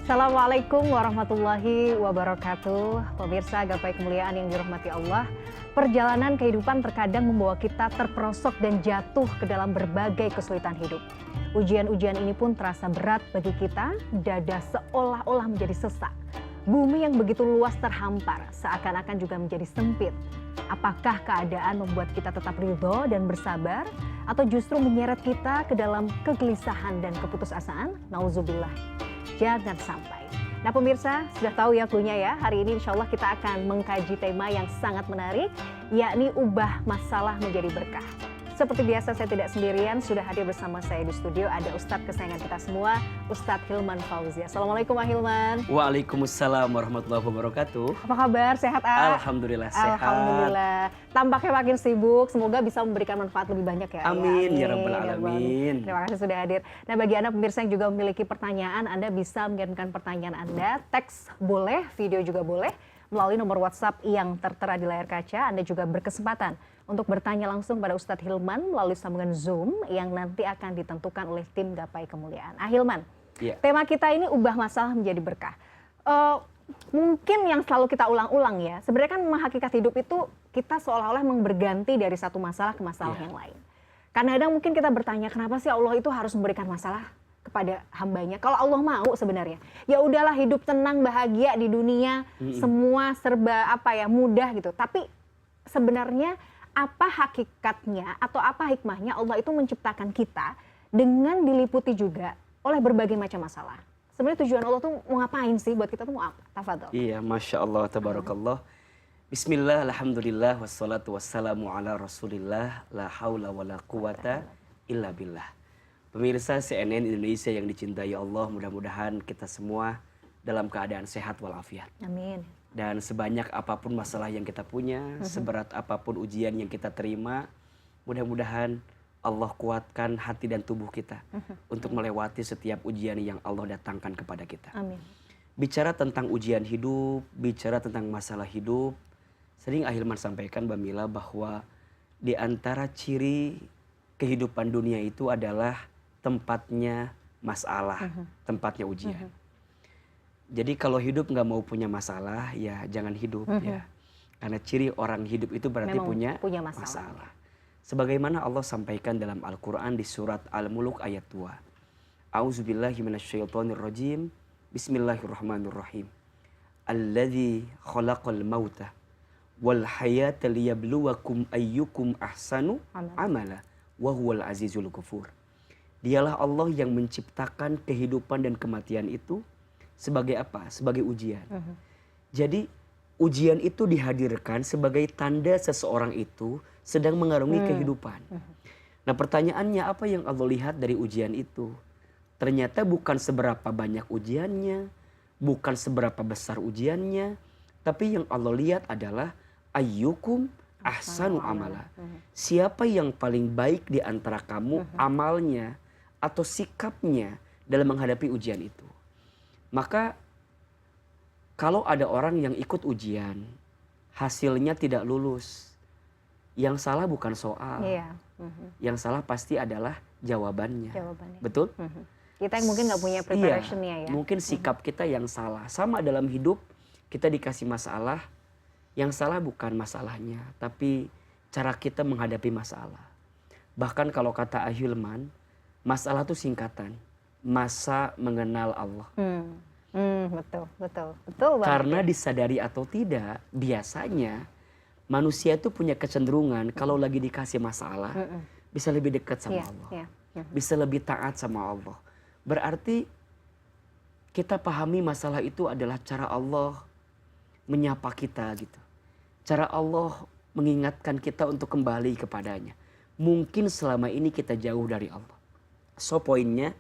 Assalamualaikum warahmatullahi wabarakatuh. Pemirsa gapai kemuliaan yang dirahmati Allah. Perjalanan kehidupan terkadang membawa kita terperosok dan jatuh ke dalam berbagai kesulitan hidup. Ujian-ujian ini pun terasa berat bagi kita, dada seolah-olah menjadi sesak. Bumi yang begitu luas terhampar, seakan-akan juga menjadi sempit. Apakah keadaan membuat kita tetap ridho dan bersabar, atau justru menyeret kita ke dalam kegelisahan dan keputusasaan? Nauzubillah. Jangan sampai. Nah pemirsa, sudah tahu ya cluenya ya. Hari ini insya Allah kita akan mengkaji tema yang sangat menarik, yakni ubah masalah menjadi berkah. Seperti biasa saya tidak sendirian, sudah hadir bersama saya di studio ada Ustadz kesayangan kita semua, Ustadz Hilman Fauzi. Assalamualaikum Pak Hilman. Waalaikumsalam warahmatullahi wabarakatuh. Apa kabar? Sehat Alhamdulillah sehat. Alhamdulillah. Tampaknya makin sibuk, semoga bisa memberikan manfaat lebih banyak ya. Amin, ya rabbal alamin. Terima kasih sudah hadir. Nah bagi Anda pemirsa yang juga memiliki pertanyaan, Anda bisa mengirimkan pertanyaan Anda, teks boleh, video juga boleh, melalui nomor WhatsApp yang tertera di layar kaca. Anda juga berkesempatan untuk bertanya langsung pada Ustadz Hilman melalui sambungan Zoom yang nanti akan ditentukan oleh tim Gapai Kemuliaan. Hilman, tema kita ini ubah masalah menjadi berkah. Mungkin yang selalu kita ulang-ulang ya, sebenarnya kan memang hakikat hidup itu kita seolah-olah memang berganti dari satu masalah ke masalah yang lain. Kadang-kadang mungkin kita bertanya, kenapa sih Allah itu harus memberikan masalah kepada hambanya? Kalau Allah mau sebenarnya, ya udahlah hidup tenang, bahagia di dunia, semua serba mudah gitu. Tapi sebenarnya apa hakikatnya atau apa hikmahnya Allah itu menciptakan kita dengan diliputi juga oleh berbagai macam masalah? Sebenarnya tujuan Allah tuh mau ngapain sih buat kita tuh mau apa? Tafadhol. Iya, Masya Allah, tabarakallah. Bismillah, alhamdulillah, wassalatu wassalamu ala rasulillah, la hawla wa la quwata illa billah. Pemirsa CNN Indonesia yang dicintai Allah, mudah-mudahan kita semua dalam keadaan sehat walafiat. Amin. Dan sebanyak apapun masalah yang kita punya, seberat apapun ujian yang kita terima, mudah-mudahan Allah kuatkan hati dan tubuh kita untuk melewati setiap ujian yang Allah datangkan kepada kita. Amin. Bicara tentang ujian hidup, bicara tentang masalah hidup, sering Ahilman sampaikan Mbak Mila bahwa di antara ciri kehidupan dunia itu adalah tempatnya masalah, tempatnya ujian. Jadi kalau hidup nggak mau punya masalah, ya jangan hidup ya. Karena ciri orang hidup itu berarti punya masalah. Sebagaimana Allah sampaikan dalam Al-Quran di surat Al-Muluk ayat 2. A'udzubillahi minasyaitonirrajim. Bismillahirrahmanirrahim. Alladzi khalaqal mauta wal hayata liyabluwakum ayyukum ahsanu amala wa huwal azizul ghafur. Dialah Allah yang menciptakan kehidupan dan kematian itu sebagai apa? Sebagai ujian. Jadi ujian itu dihadirkan sebagai tanda seseorang itu sedang mengarungi kehidupan. Nah pertanyaannya, apa yang Allah lihat dari ujian itu? Ternyata bukan seberapa banyak ujiannya, bukan seberapa besar ujiannya, tapi yang Allah lihat adalah ayyukum ahsanu amala. Siapa yang paling baik di antara kamu amalnya atau sikapnya dalam menghadapi ujian itu. Maka kalau ada orang yang ikut ujian, hasilnya tidak lulus, yang salah bukan soal, yang salah pasti adalah jawabannya. Betul? Kita yang mungkin nggak punya preparationnya ya. Mungkin sikap kita yang salah. Sama dalam hidup, kita dikasih masalah, yang salah bukan masalahnya, tapi cara kita menghadapi masalah. Bahkan kalau kata Ahilman, masalah itu singkatan. Masa mengenal Allah. Betul Karena disadari atau tidak, biasanya manusia itu punya kecenderungan kalau lagi dikasih masalah bisa lebih dekat sama Allah, bisa lebih taat sama Allah. Berarti kita pahami masalah itu adalah cara Allah menyapa kita gitu, cara Allah mengingatkan kita untuk kembali kepadanya. Mungkin selama ini kita jauh dari Allah. So poinnya,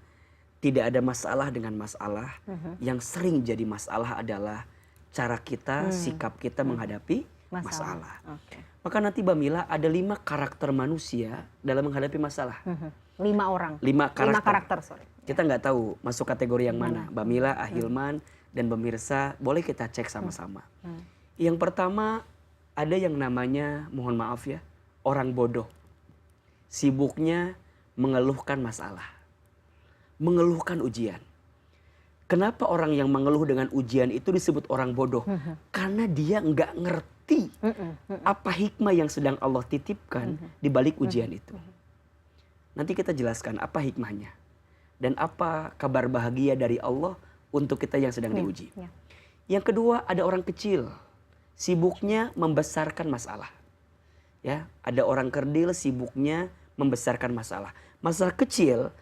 tidak ada masalah dengan masalah. Yang sering jadi masalah adalah cara kita, sikap kita menghadapi masalah. Maka nanti Mbak Mila ada 5 karakter manusia dalam menghadapi masalah. 5 orang. 5 karakter. Sorry. Kita nggak tahu masuk kategori yang mana. Mbak Mila, Ahilman, dan pemirsa boleh kita cek sama-sama. Yang pertama, ada yang namanya, mohon maaf ya, orang bodoh. Sibuknya mengeluhkan masalah, mengeluhkan ujian. Kenapa orang yang mengeluh dengan ujian itu disebut orang bodoh? Karena dia nggak ngerti apa hikmah yang sedang Allah titipkan di balik ujian itu. Nanti kita jelaskan apa hikmahnya dan apa kabar bahagia dari Allah untuk kita yang sedang diuji. Yang kedua, ada orang kecil sibuknya membesarkan masalah. Ya, ada orang kerdil sibuknya membesarkan masalah. Masalah kecil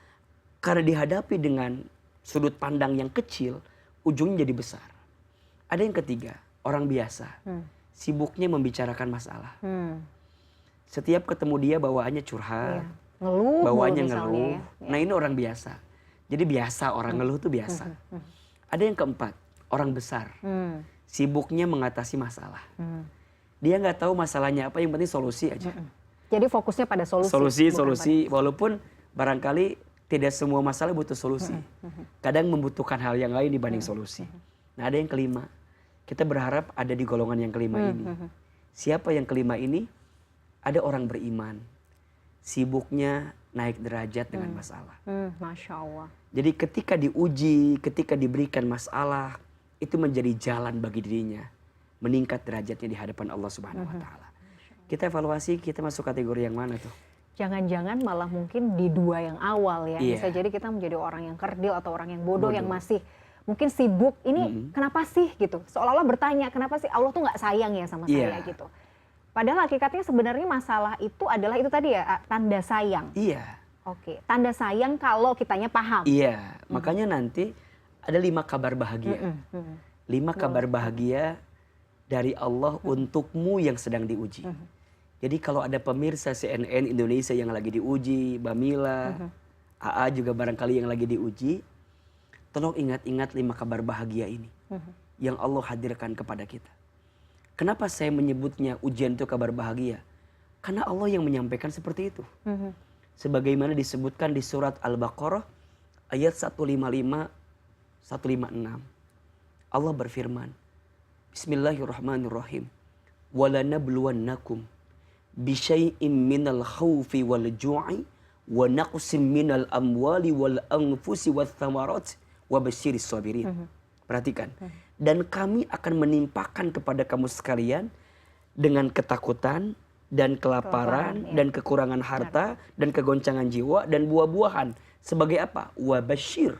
karena dihadapi dengan sudut pandang yang kecil, ujungnya jadi besar. Ada yang ketiga, orang biasa sibuknya membicarakan masalah. Setiap ketemu dia bawaannya curhat, bawaannya ngeluh. Nah, ini orang biasa. Jadi biasa orang ngeluh itu biasa. Ada yang keempat, orang besar sibuknya mengatasi masalah. Dia nggak tahu masalahnya apa, yang penting solusi aja. Jadi fokusnya pada solusi. Solusi. Walaupun barangkali tidak semua masalah butuh solusi. Kadang membutuhkan hal yang lain dibanding solusi. Nah, ada yang kelima. Kita berharap ada di golongan yang kelima ini. Siapa yang kelima ini? Ada orang beriman. Sibuknya naik derajat dengan masalah. Masya Allah. Jadi ketika diuji, ketika diberikan masalah, itu menjadi jalan bagi dirinya meningkat derajatnya di hadapan Allah Subhanahu wa taala. Kita evaluasi, kita masuk kategori yang mana tuh? Jangan-jangan malah mungkin di dua yang awal ya. Bisa jadi kita menjadi orang yang kerdil atau orang yang bodoh yang masih mungkin sibuk. Ini kenapa sih gitu? Seolah-olah bertanya, kenapa sih Allah tuh nggak sayang ya sama saya gitu. Padahal hakikatnya sebenarnya masalah itu adalah itu tadi ya, tanda sayang. Iya. Oke, tanda sayang kalau kitanya paham. Iya, makanya nanti ada 5 kabar bahagia. 5 kabar bahagia dari Allah untukmu yang sedang diuji. Jadi kalau ada pemirsa CNN Indonesia yang lagi diuji, Bamila, AA juga barangkali yang lagi diuji, tolong ingat-ingat 5 kabar bahagia ini yang Allah hadirkan kepada kita. Kenapa saya menyebutnya ujian itu kabar bahagia? Karena Allah yang menyampaikan seperti itu. Sebagaimana disebutkan di surat Al-Baqarah ayat 155, 156. Allah berfirman, Bismillahirrahmanirrahim. Walanabluwannakum bisyai'im minal khawfi wal ju'i wa naqsim minal amwali wal anfusi wath thamarat wa basyiris sabirin. Perhatikan. Dan kami akan menimpakan kepada kamu sekalian dengan ketakutan dan kelaparan dan kekurangan harta dan kegoncangan jiwa dan buah-buahan sebagai apa? Wa basyir,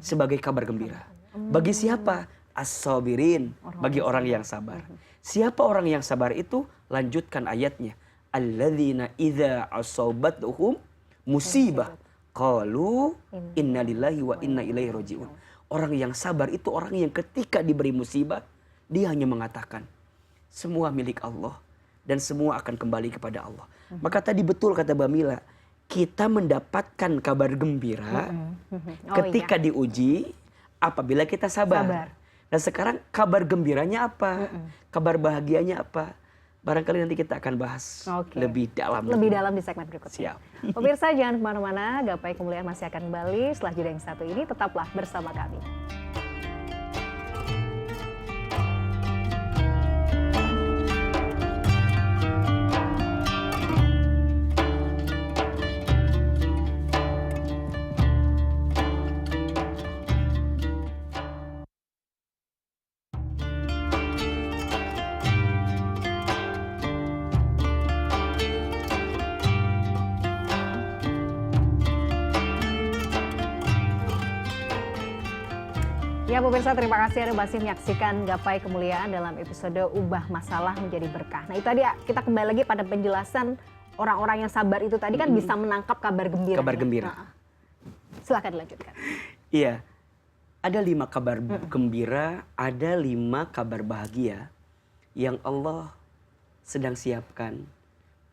sebagai kabar gembira. Bagi siapa? As-sabirin, bagi orang yang sabar. Siapa orang yang sabar itu? Lanjutkan ayatnya. Alladzina idza asabatuhum musibah qalu inna lillahi wa inna ilaihi rajiun. Orang yang sabar itu orang yang ketika diberi musibah, dia hanya mengatakan, semua milik Allah dan semua akan kembali kepada Allah. Maka tadi betul kata Bamila, kita mendapatkan kabar gembira ketika diuji apabila kita sabar. Nah sekarang kabar gembiranya apa? Kabar bahagianya apa? Barangkali nanti kita akan bahas lebih dalam. Lebih dalam di segmen berikutnya. Siap. Pemirsa jangan kemana-mana, Gapai Kemuliaan masih akan kembali setelah jeda yang satu ini. Tetaplah bersama kami. Ya pemirsa, terima kasih Anda masih menyaksikan Gapai Kemuliaan dalam episode Ubah Masalah Menjadi Berkah. Nah itu tadi kita kembali lagi pada penjelasan orang-orang yang sabar itu tadi kan bisa menangkap kabar gembira. Kabar gembira. Nah, silakan dilanjutkan. Iya, ada 5 kabar gembira, ada 5 kabar bahagia yang Allah sedang siapkan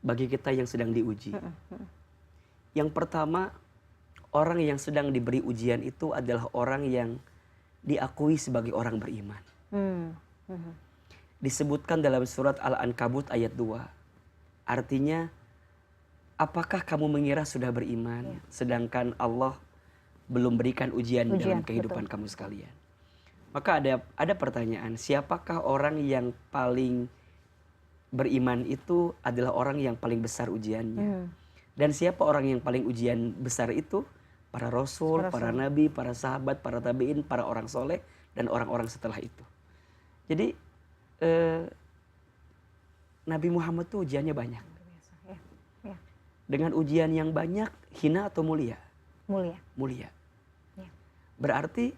bagi kita yang sedang diuji. Yang pertama, orang yang sedang diberi ujian itu adalah orang yang diakui sebagai orang beriman. Disebutkan dalam surat Al-Ankabut ayat 2. Artinya, apakah kamu mengira sudah beriman, sedangkan Allah belum berikan ujian dalam kehidupan kamu sekalian? Maka ada pertanyaan, siapakah orang yang paling beriman itu adalah orang yang paling besar ujiannya? Dan siapa orang yang paling ujian besar itu? para rasul, para nabi, para sahabat, para tabiin, para orang soleh, dan orang-orang setelah itu. Jadi Nabi Muhammad tuh ujiannya banyak. Ya, ya. Dengan ujian yang banyak, hina atau mulia? Mulia. Mulia. Ya. Berarti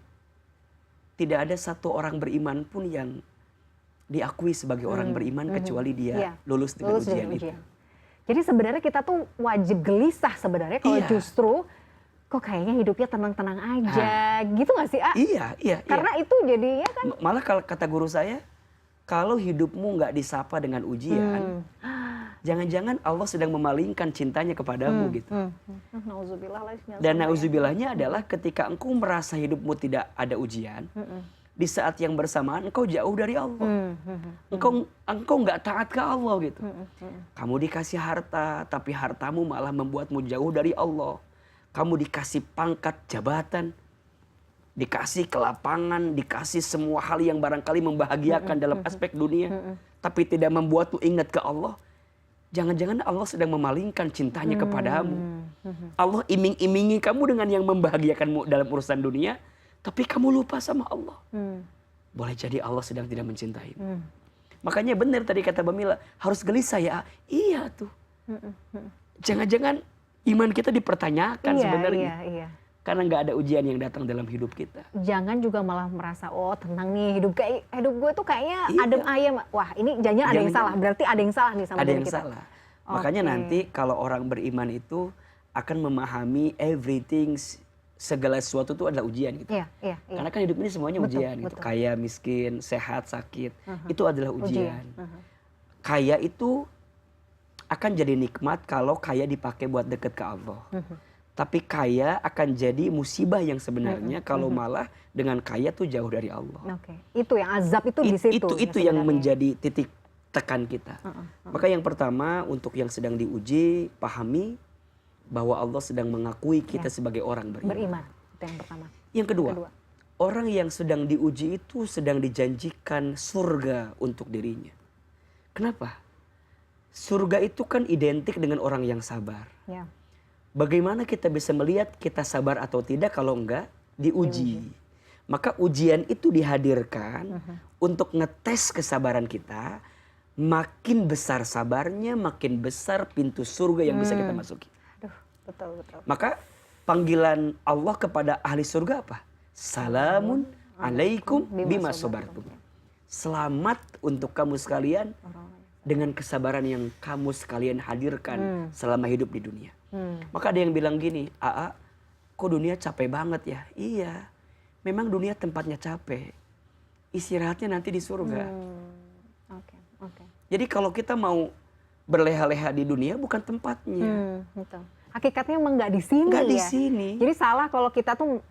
tidak ada satu orang beriman pun yang diakui sebagai orang beriman kecuali dia lulus dengan ujian itu. Jadi sebenarnya kita tuh wajib gelisah sebenarnya kalau justru kok kayaknya hidupnya tenang-tenang aja, gitu gak sih, A? Iya. Karena itu jadinya kan. Malah kalau kata guru saya, kalau hidupmu nggak disapa dengan ujian, jangan-jangan Allah sedang memalingkan cintanya kepadamu gitu. Dan nauzubillahnya adalah ketika engkau merasa hidupmu tidak ada ujian, di saat yang bersamaan engkau jauh dari Allah. Engkau nggak taat ke Allah gitu. Kamu dikasih harta, tapi hartamu malah membuatmu jauh dari Allah. Kamu dikasih pangkat jabatan, dikasih kelapangan, dikasih semua hal yang barangkali membahagiakan dalam aspek dunia, tapi tidak membuatmu ingat ke Allah. Jangan-jangan Allah sedang memalingkan cintanya kepadamu. Allah iming-imingi kamu dengan yang membahagiakanmu dalam urusan dunia, tapi kamu lupa sama Allah. Boleh jadi Allah sedang tidak mencintaimu. Makanya benar tadi kata Bamila, harus gelisah ya. Iya tuh. Jangan-jangan iman kita dipertanyakan sebenarnya. Iya. Karena nggak ada ujian yang datang dalam hidup kita. Jangan juga malah merasa, oh tenang nih hidup gue tuh kayaknya adem ayem. Wah ini jangan ada yang salah. Berarti ada yang salah nih sama diri kita. Ada yang salah. Makanya nanti kalau orang beriman itu akan memahami everything, segala sesuatu itu adalah ujian gitu. Iya. Karena kan hidup ini semuanya ujian gitu. Kaya, miskin, sehat, sakit, itu adalah ujian. Kaya itu akan jadi nikmat kalau kaya dipakai buat deket ke Allah. Tapi kaya akan jadi musibah yang sebenarnya kalau malah dengan kaya tuh jauh dari Allah. Itu yang azab itu di situ. Itu yang menjadi titik tekan kita. Maka yang pertama untuk yang sedang diuji, pahami bahwa Allah sedang mengakui kita sebagai orang beriman. Itu yang pertama. Yang kedua, orang yang sedang diuji itu sedang dijanjikan surga untuk dirinya. Kenapa? Surga itu kan identik dengan orang yang sabar. Ya. Bagaimana kita bisa melihat kita sabar atau tidak kalau enggak diuji? Maka ujian itu dihadirkan untuk ngetes kesabaran kita. Makin besar sabarnya, makin besar pintu surga yang bisa kita masuki. Aduh, betul. Maka panggilan Allah kepada ahli surga apa? Salamun alaikum bima sabartum. Selamat untuk kamu sekalian dengan kesabaran yang kamu sekalian hadirkan selama hidup di dunia. Maka ada yang bilang gini, Aa, kok dunia capek banget ya? Iya, memang dunia tempatnya capek. Istirahatnya nanti di surga. Jadi kalau kita mau berleha-leha di dunia bukan tempatnya. Betul. Hakikatnya emang nggak di sini. Nggak di sini. Jadi salah kalau kita tuh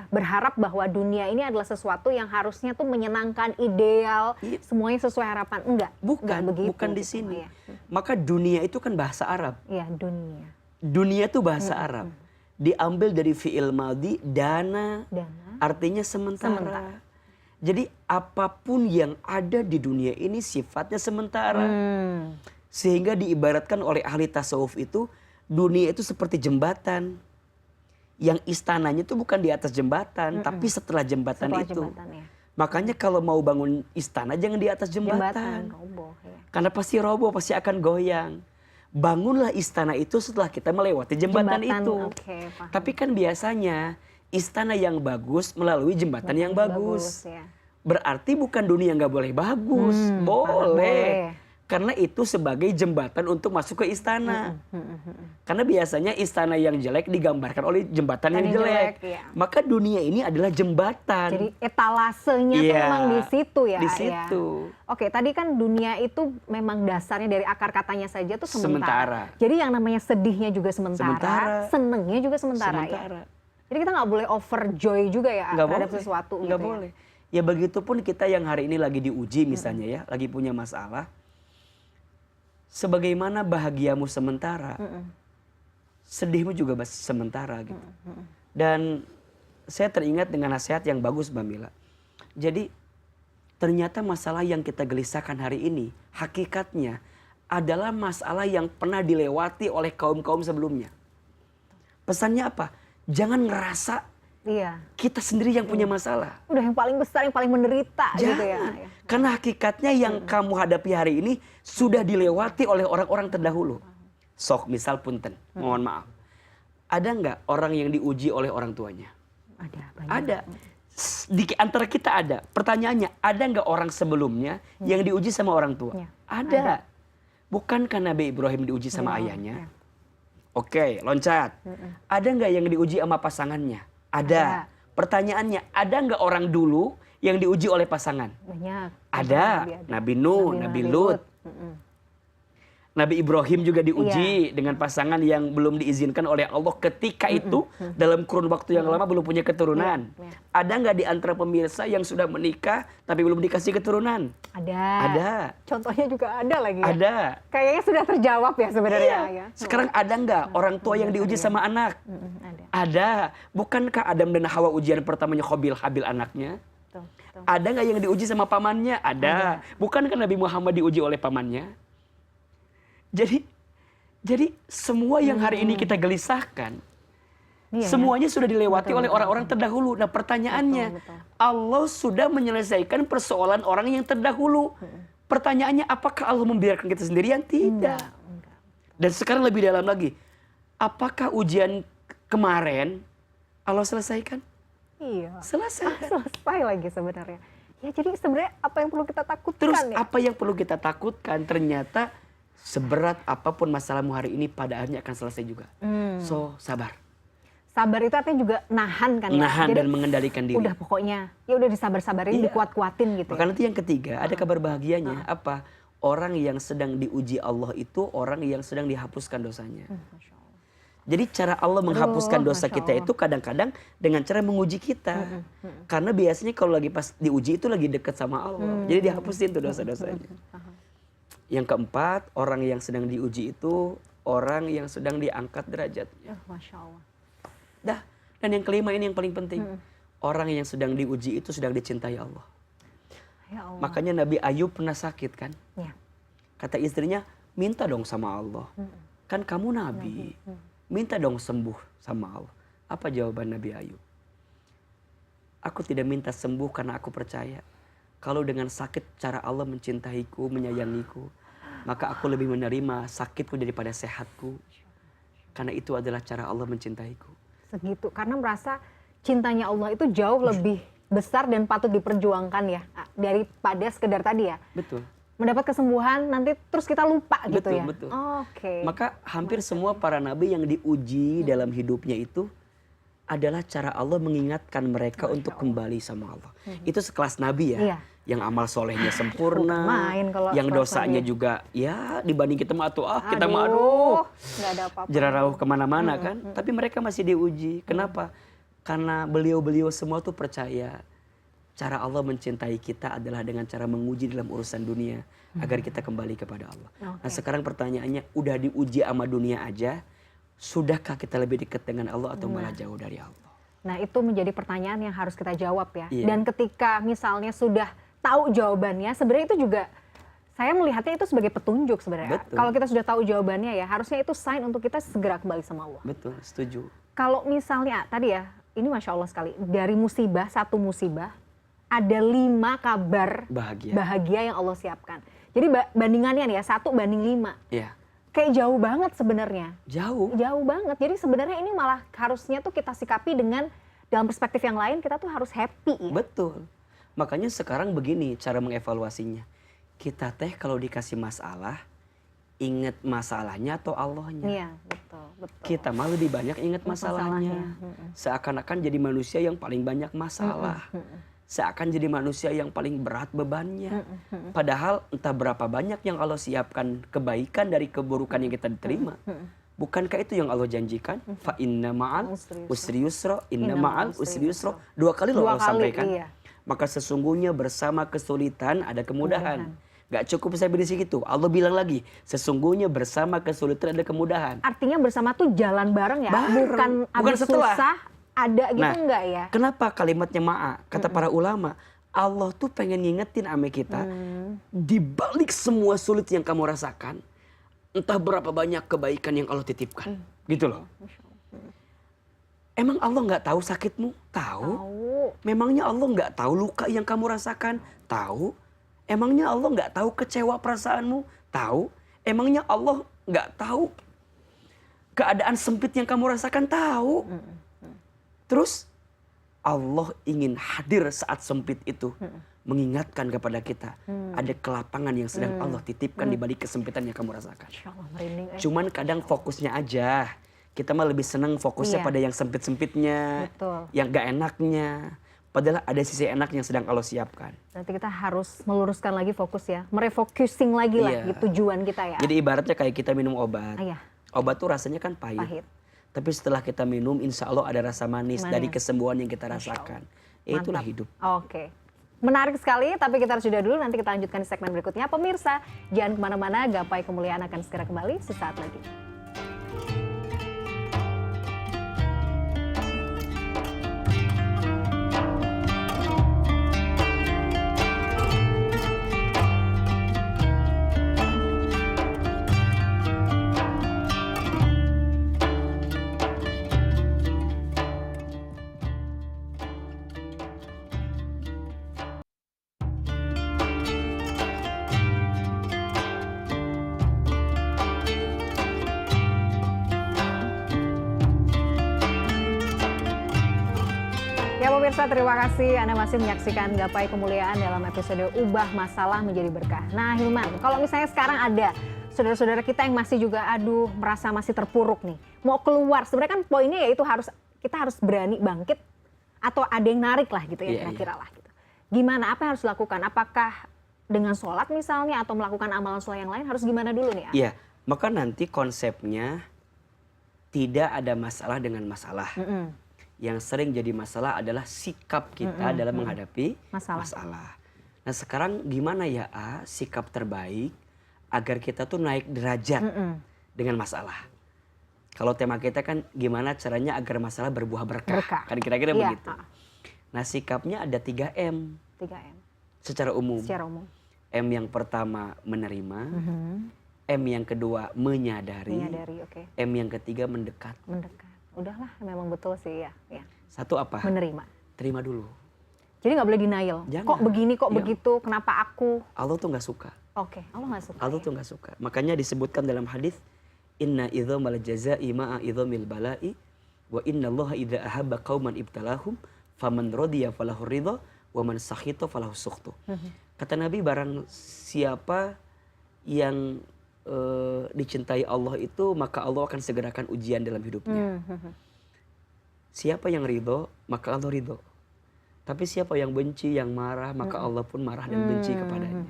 berharap bahwa dunia ini adalah sesuatu yang harusnya tuh menyenangkan, ideal, semuanya sesuai harapan. Bukan di sini. Maka dunia itu kan bahasa Arab. Iya, dunia. Dunia itu bahasa Arab. Diambil dari fi'il madhi, dana. Artinya sementara. Jadi apapun yang ada di dunia ini sifatnya sementara. Sehingga diibaratkan oleh ahli tasawuf itu, dunia itu seperti jembatan. Yang istananya itu bukan di atas jembatan, tapi setelah jembatan itu. Makanya kalau mau bangun istana jangan di atas jembatan. Roboh, ya. Karena pasti roboh, pasti akan goyang. Bangunlah istana itu setelah kita melewati jembatan itu. Tapi kan biasanya istana yang bagus melalui jembatan yang bagus. Ya. Berarti bukan dunia nggak boleh bagus, boleh. Karena itu sebagai jembatan untuk masuk ke istana. Karena biasanya istana yang jelek digambarkan oleh jembatan yang jelek. Ya. Maka dunia ini adalah jembatan. Jadi etalasenya tuh memang di situ ya. Di situ. Ya. Oke, tadi kan dunia itu memang dasarnya dari akar katanya saja tuh sementara. Jadi yang namanya sedihnya juga sementara. Senengnya juga sementara. Ya. Jadi kita nggak boleh overjoy juga ya terhadap sesuatu. Nggak boleh. Ya begitupun kita yang hari ini lagi diuji misalnya ya, lagi punya masalah. Sebagaimana bahagiamu sementara, sedihmu juga sementara gitu. Dan saya teringat dengan nasihat yang bagus Mbak Mila. Jadi ternyata masalah yang kita gelisahkan hari ini, hakikatnya adalah masalah yang pernah dilewati oleh kaum-kaum sebelumnya. Pesannya apa? Jangan ngerasa Iya. kita sendiri yang punya masalah. Udah yang paling besar, yang paling menderita gitu ya. Jangan. Karena hakikatnya yang kamu hadapi hari ini sudah dilewati oleh orang-orang terdahulu. Sok misal punten, mohon maaf. Ada nggak orang yang diuji oleh orang tuanya? Ada banyak. Ada. Di antara kita ada. Pertanyaannya, ada nggak orang sebelumnya yang diuji sama orang tua? Ya. Ada. Bukankah Nabi Ibrahim diuji sama Ya. ayahnya? Ya. Oke, loncat. Ada nggak yang diuji sama pasangannya? Ada. Pertanyaannya, ada nggak orang dulu yang diuji oleh pasangan? Banyak. Ada. Nabi Nuh, Nabi Lut. Nabi Ibrahim juga diuji dengan pasangan yang belum diizinkan oleh Allah ketika itu dalam kurun waktu yang lama belum punya keturunan. Ada nggak di antara pemirsa yang sudah menikah tapi belum dikasih keturunan? Ada. Ada. Contohnya juga ada lagi. Ya? Ada. Kayaknya sudah terjawab ya sebenarnya. Iya. Ya. Sekarang ada nggak orang tua yang diuji sama anak? Ada. Ada. Bukankah Adam dan Hawa ujian pertamanya Habil anaknya? Tuh. Ada nggak yang diuji sama pamannya? Ada. Bukankah Nabi Muhammad diuji oleh pamannya? Jadi semua yang hari ini kita gelisahkan, semuanya sudah dilewati oleh orang-orang terdahulu. Nah pertanyaannya, Betul. Allah sudah menyelesaikan persoalan orang yang terdahulu. Pertanyaannya, apakah Allah membiarkan kita sendirian? Tidak. Enggak. Dan sekarang lebih dalam lagi, apakah ujian kemarin Allah selesaikan? Iya. Selesai. Selesai lagi sebenarnya. Ya jadi sebenarnya apa yang perlu kita takutkan Terus ya? apa yang perlu kita takutkan? Ternyata seberat apapun masalahmu hari ini pada akhirnya akan selesai juga. So sabar. Sabar itu artinya juga nahan kan ya? Nahan Jadi, dan mengendalikan diri. udah pokoknya, ya udah disabar-sabarin, Iya. dikuat-kuatin gitu. Maka nanti yang ketiga ada kabar bahagianya. Apa? Orang yang sedang diuji Allah itu orang yang sedang dihapuskan dosanya. Masya Allah. Jadi cara Allah menghapuskan dosa Masya kita Allah. itu kadang-kadang dengan cara menguji kita. Karena biasanya kalau lagi pas diuji itu lagi dekat sama Allah. Jadi dihapusin tuh dosa-dosanya. Yang keempat, orang yang sedang diuji itu orang yang sedang diangkat derajatnya. Masya Allah. Dah. Dan yang kelima ini yang paling penting. Orang yang sedang diuji itu sedang dicintai Allah. Ya Allah. Makanya Nabi Ayub pernah sakit kan? Ya. Kata istrinya, minta dong sama Allah. Kan kamu Nabi. Minta dong sembuh sama Allah. Apa jawaban Nabi Ayub? Aku tidak minta sembuh karena aku percaya. Kalau dengan sakit cara Allah mencintaiku, menyayangiku, maka aku lebih menerima sakitku daripada sehatku. Karena itu adalah cara Allah mencintaiku. Segitu. Karena merasa cintanya Allah itu jauh lebih besar dan patut diperjuangkan ya. Daripada sekedar tadi ya. Betul. Mendapat kesembuhan nanti terus kita lupa gitu Betul, ya. betul. Oke. Maka hampir semua para nabi yang diuji dalam hidupnya itu adalah cara Allah mengingatkan mereka untuk kembali sama Allah. Itu sekelas nabi ya. Iya. Yang amal solehnya sempurna, Bukan main kalau yang sekelas dosanya nabi. juga ya dibanding kita mah kita mah nggak ada apa-apa. jerarauh kemana-mana kan. Tapi mereka masih diuji. Kenapa? Karena beliau-beliau semua tuh percaya cara Allah mencintai kita adalah dengan cara menguji dalam urusan dunia agar kita kembali kepada Allah. Nah sekarang pertanyaannya, udah diuji sama dunia aja, sudahkah kita lebih dekat dengan Allah atau malah jauh dari Allah? Nah itu menjadi pertanyaan yang harus kita jawab ya. Iya. Dan ketika misalnya sudah tahu jawabannya, sebenarnya itu juga saya melihatnya itu sebagai petunjuk sebenarnya. Betul. Kalau kita sudah tahu jawabannya ya, harusnya itu sign untuk kita segera kembali sama Allah. Betul, setuju. Kalau misalnya tadi ya, ini Masya Allah sekali, dari musibah, satu musibah, ada 5 kabar Bahagia. yang Allah siapkan. Jadi bandingannya nih ya, 1 banding 5. Iya. Kayak jauh banget sebenarnya. Jauh. Jauh banget. Jadi sebenarnya ini malah harusnya tuh kita sikapi dengan dalam perspektif yang lain, kita tuh harus happy ya. Betul. Makanya sekarang begini cara mengevaluasinya. Kita teh kalau dikasih masalah, ingat masalahnya atau Allahnya? Iya, betul. Kita mah lebih banyak ingat masalahnya. Seakan-akan jadi manusia yang paling banyak masalah. Seakan jadi manusia yang paling berat bebannya. Padahal entah berapa banyak yang Allah siapkan kebaikan dari keburukan yang kita terima. Bukankah itu yang Allah janjikan? Fa inna ma'al usri yusra, inna ma'al usri yusra. 2 kali loh Allah sampaikan. Iya. Maka sesungguhnya bersama kesulitan ada kemudahan. Gak cukup sampai di situ. Allah bilang lagi, sesungguhnya bersama kesulitan ada kemudahan. Artinya bersama tuh jalan bareng ya, Bareng. Bukan abis setelah. susah ada gitu Nah, enggak ya? Kenapa kalimatnya ma'a? Kata para ulama, Allah tuh pengen ngingetin ame kita, di balik semua sulit yang kamu rasakan, entah berapa banyak kebaikan yang Allah titipkan. Gitu loh. Emang Allah nggak tahu sakitmu? Tahu. Tahu. Memangnya Allah nggak tahu luka yang kamu rasakan? Tahu. Emangnya Allah nggak tahu kecewa perasaanmu? Tahu. Emangnya Allah nggak tahu keadaan sempit yang kamu rasakan? Tahu. Terus Allah ingin hadir saat sempit itu. Mengingatkan kepada kita. Ada kelapangan yang sedang Allah titipkan di balik kesempitan yang kamu rasakan. Insya Allah merinding. Cuman kadang fokusnya aja. Kita mah lebih senang fokusnya Iya. pada yang sempit-sempitnya. Betul. Yang gak enaknya. Padahal ada sisi enak yang sedang Allah siapkan. Berarti kita harus meluruskan lagi fokus ya. Merefocusing lagi lah Iya. gitu tujuan kita ya. Jadi ibaratnya kayak kita minum obat. Iya. Obat tuh rasanya kan pahit. Pahit. Tapi setelah kita minum, insya Allah ada rasa manis dari Manis. kesembuhan yang kita Masya rasakan. Allah. Itulah Mantap. hidup. Oke. Menarik sekali, tapi kita harus jeda dulu. Nanti kita lanjutkan di segmen berikutnya. Pemirsa, jangan kemana-mana. Gapai Kemuliaan akan segera kembali sesaat lagi. Ya pemirsa, terima kasih Anda masih menyaksikan Gapai Kemuliaan dalam episode Ubah Masalah Menjadi Berkah. Nah Hilman, kalau misalnya sekarang ada saudara-saudara kita yang masih juga merasa masih terpuruk nih. Mau keluar, sebenarnya kan poinnya yaitu kita harus berani bangkit atau ada yang narik lah gitu ya Iya, kira-kira lah gitu. Gimana, apa yang harus dilakukan? Apakah dengan sholat misalnya atau melakukan amalan sholat yang lain harus gimana dulu nih? Iya, maka nanti konsepnya tidak ada masalah dengan masalah. Yang sering jadi masalah adalah sikap kita dalam menghadapi masalah. Nah sekarang gimana ya sikap terbaik agar kita tuh naik derajat dengan masalah. Kalau tema kita kan gimana caranya agar masalah berbuah berkah. Kan kira-kira Iya. begitu. Nah sikapnya ada 3M 3M. secara umum. Secara umum. M yang pertama menerima. M yang kedua menyadari. Menyadari, oke. M yang ketiga mendekat. Mendekat. Udahlah, memang betul sih ya. Satu apa? Menerima. Terima dulu. Jadi nggak boleh denial. Jangan. Kok begini, kok Iya. begitu, kenapa aku? Allah tuh nggak suka. Oke, Allah nggak suka. Allah ya? tuh nggak suka. Makanya disebutkan dalam hadis, inna idzamal jazaa'i ma'a idzamil bala'i wa inna Allah idza ahabba qauman ibtalahum faman radiya falahu ridha wa man sakhita falahu sukhtu. Kata Nabi, barang siapa yang dicintai Allah itu, maka Allah akan segerakan ujian dalam hidupnya. Siapa yang ridho, maka Allah ridho. Tapi siapa yang benci, yang marah, maka Allah pun marah dan benci kepadanya.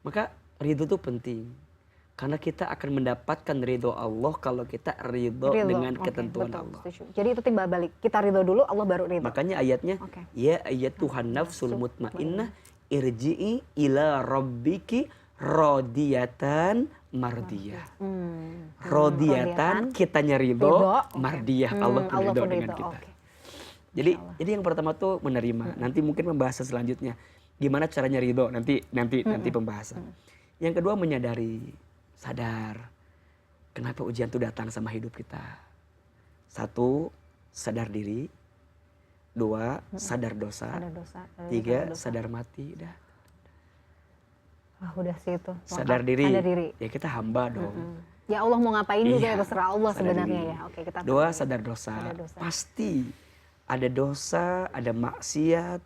Maka ridho itu penting. Karena kita akan mendapatkan ridho Allah kalau kita ridho dengan Oke, ketentuan betul, Allah. setuju. Jadi itu timbal balik. Kita ridho dulu, Allah baru ridho. Makanya ayatnya, Oke. ya ayyatuhan nafsul mutmainnah irji'i ila rabbiki radiyatan mardiyah. Radiyatan, kitanya ridho, Ridho, oke. mardiyah, Allah pun Allah ridho pun dengan ridho, kita. oke. Jadi yang pertama tuh menerima. Nanti mungkin pembahasan selanjutnya gimana caranya ridho, nanti pembahasan. Yang kedua menyadari, sadar kenapa ujian itu datang sama hidup kita. 1, sadar diri. 2, sadar dosa. Ada dosa. 3, sadar mati. Udah sih itu. Sadar Lengkap. diri. Sadar diri. Ya kita hamba dong. Ya Allah mau ngapain juga Iya, ya terserah Allah sadar sebenarnya diri. ya. Oke, kita 2, tahu. sadar dosa. Sadar dosa. Pasti ada dosa, ada maksiat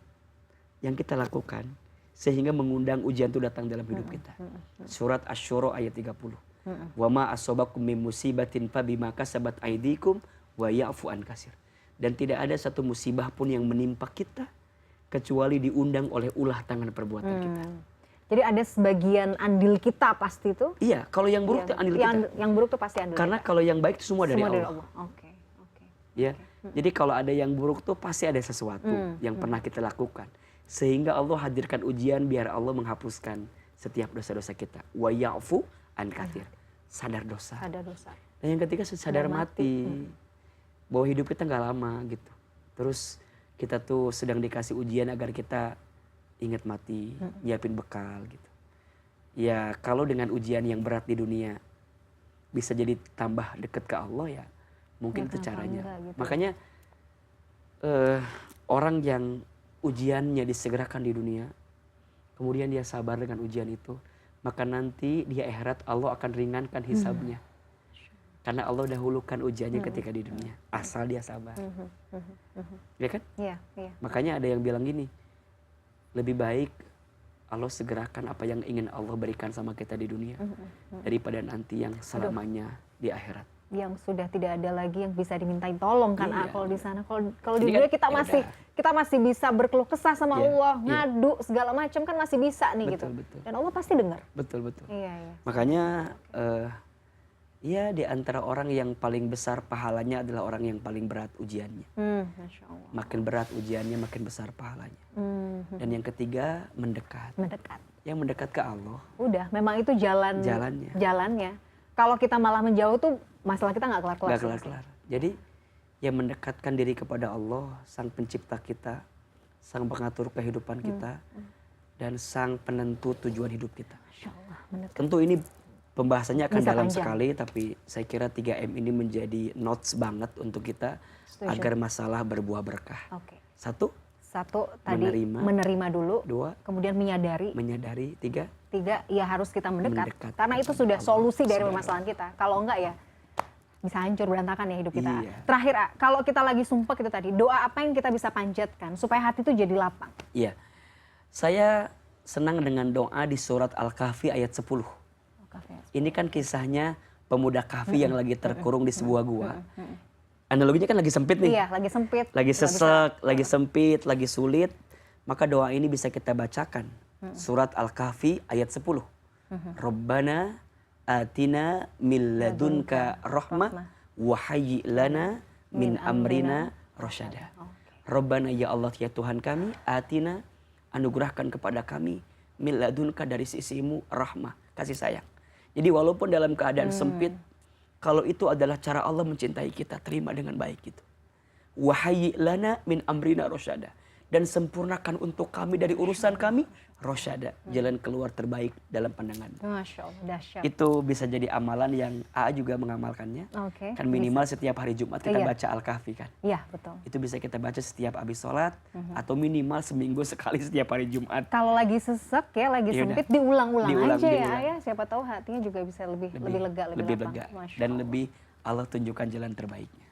yang kita lakukan sehingga mengundang ujian itu datang dalam hidup kita. Surat Asy-Syura ayat 30. Wa ma asobakum min musibatin fa bima kasabat aydikum wa ya'fu an katsir. Dan tidak ada satu musibah pun yang menimpa kita kecuali diundang oleh ulah tangan perbuatan kita. Jadi ada sebagian andil kita pasti itu. Iya, kalau yang buruk itu andil kita. Yang buruk tuh pasti andil Karena kita. kalau yang baik itu semua dari Semua dari Allah. Allah. Oke. Ya. Jadi kalau ada yang buruk tuh pasti ada sesuatu yang pernah kita lakukan. Sehingga Allah hadirkan ujian biar Allah menghapuskan setiap dosa-dosa kita. Wa ya'fu an katsir. Sadar dosa. Sadar dosa. Dan yang ketiga sadar mati. Bahwa hidup kita nggak lama gitu. Terus kita tuh sedang dikasih ujian agar kita ingat mati, nyiapin bekal gitu. Ya kalau dengan ujian yang berat di dunia bisa jadi tambah deket ke Allah ya, mungkin itu kenapa caranya. enggak gitu. Makanya eh, orang yang ujiannya disegerakan di dunia, kemudian dia sabar dengan ujian itu, maka nanti di akhirat Allah akan ringankan hisabnya. Karena Allah dahulukan ujiannya ketika di dunia, asal dia sabar. Ya kan? Iya, iya. Makanya ada yang bilang gini, lebih baik Allah segerakan apa yang ingin Allah berikan sama kita di dunia daripada nanti yang selamanya di akhirat. Yang sudah tidak ada lagi yang bisa dimintain tolong kan. Iya. Kalau di sana, kalau di Jadi kan, dunia kita ya masih udah. kita masih bisa berkeluh kesah sama Iya, Allah, iya. ngadu segala macam kan masih bisa nih gitu. Betul. Dan Allah pasti dengar. Betul. Iya, iya. Makanya ya di antara orang yang paling besar pahalanya adalah orang yang paling berat ujiannya. Masya Allah. Makin berat ujiannya, makin besar pahalanya. Dan yang ketiga, mendekat. Mendekat. Yang mendekat ke Allah. Udah, memang itu Jalannya. jalannya. Kalau kita malah menjauh tuh masalah kita nggak kelar-kelar. Gak kelar-kelar. Jadi yang mendekatkan diri kepada Allah, sang pencipta kita, sang pengatur kehidupan kita, dan sang penentu tujuan hidup kita. Masya Allah, mendekat. Tentu ini pembahasannya akan Bisa dalam panjang. sekali, tapi saya kira 3M ini menjadi notes banget untuk kita Setuju. agar masalah berbuah berkah. Oke. Satu, Satu tadi Menerima. menerima dulu, dua, kemudian menyadari, menyadari, tiga, ya harus kita mendekat. Mendekat. Karena itu sudah Allah. solusi dari Sudah. permasalahan kita. Kalau enggak ya bisa hancur berantakan ya hidup kita. Iya. Terakhir, kalau kita lagi sumpah itu tadi, doa apa yang kita bisa panjatkan supaya hati itu jadi lapang? Iya. Saya senang dengan doa di surat Al-Kahfi ayat 10. Ini kan kisahnya pemuda Kahfi yang lagi terkurung di sebuah gua. Analoginya kan lagi sempit nih. Iya, lagi sempit. Lagi Nggak bisa. sesek, lagi sempit, lagi sulit. Maka doa ini bisa kita bacakan. Surat Al-Kahfi ayat 10. Rabbana atina min ladunka rahmah wa hayyi lana min amrina rasyada. Rabbana ya Allah ya Tuhan kami, atina anugerahkan kepada kami min ladunka dari sisimu rahmah, kasih sayang. Jadi walaupun dalam keadaan sempit, kalau itu adalah cara Allah mencintai kita, terima dengan baik gitu. Wa hayyi lana min amrina rasyada. Dan sempurnakan untuk kami dari urusan kami rasyada, jalan keluar terbaik dalam pandangan. Masya Allah, dahsyat. Itu bisa jadi amalan yang AA juga mengamalkannya. Oke, Kan minimal setiap hari Jumat kita Iya. baca Al-Kahfi kan. Iya, betul. Itu bisa kita baca setiap habis sholat, atau minimal seminggu sekali setiap hari Jumat. Kalau lagi sesek ya, lagi Ya udah. sempit, diulang-ulang Diulang, aja ya diulang. ayah. Siapa tahu hatinya juga bisa lebih lega, lebih lapang. lega. Masya Dan Allah. lebih Allah tunjukkan jalan terbaiknya.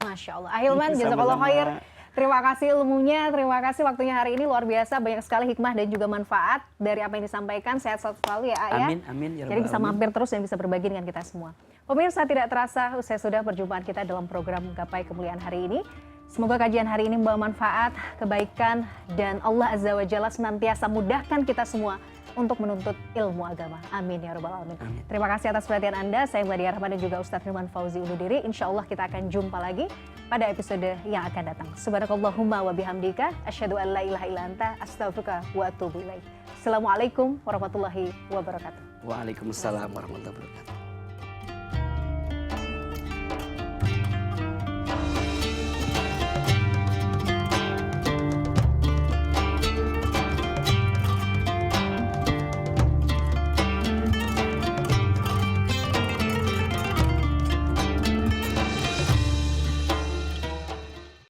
Masya Allah. Ahilman, jazakallah Sama-sama. khair. Terima kasih ilmunya, terima kasih waktunya hari ini luar biasa, banyak sekali hikmah dan juga manfaat dari apa yang disampaikan. Sehat selalu ya, Ayah. Amin, amin, ya Jadi rabbal bisa alamin. mampir terus dan bisa berbagi dengan kita semua. Pemirsa, tidak terasa usai sudah perjumpaan kita dalam program Gapai Kemuliaan hari ini. Semoga kajian hari ini membawa manfaat, kebaikan, dan Allah Azza wa Jalla senantiasa mudahkan kita semua untuk menuntut ilmu agama. Amin ya rabbal alamin. Amin. Terima kasih atas perhatian Anda. Saya Meladia Rahman dan juga Ustadz Hilman Fauzi undur diri. Insya Allah kita akan jumpa lagi pada episode yang akan datang. Subhanakallahumma wa bihamdika asyhadu an la ilaha illa anta astaghfiruka wa atubu ilaik. Assalamualaikum warahmatullahi wabarakatuh. Waalaikumsalam warahmatullahi wabarakatuh.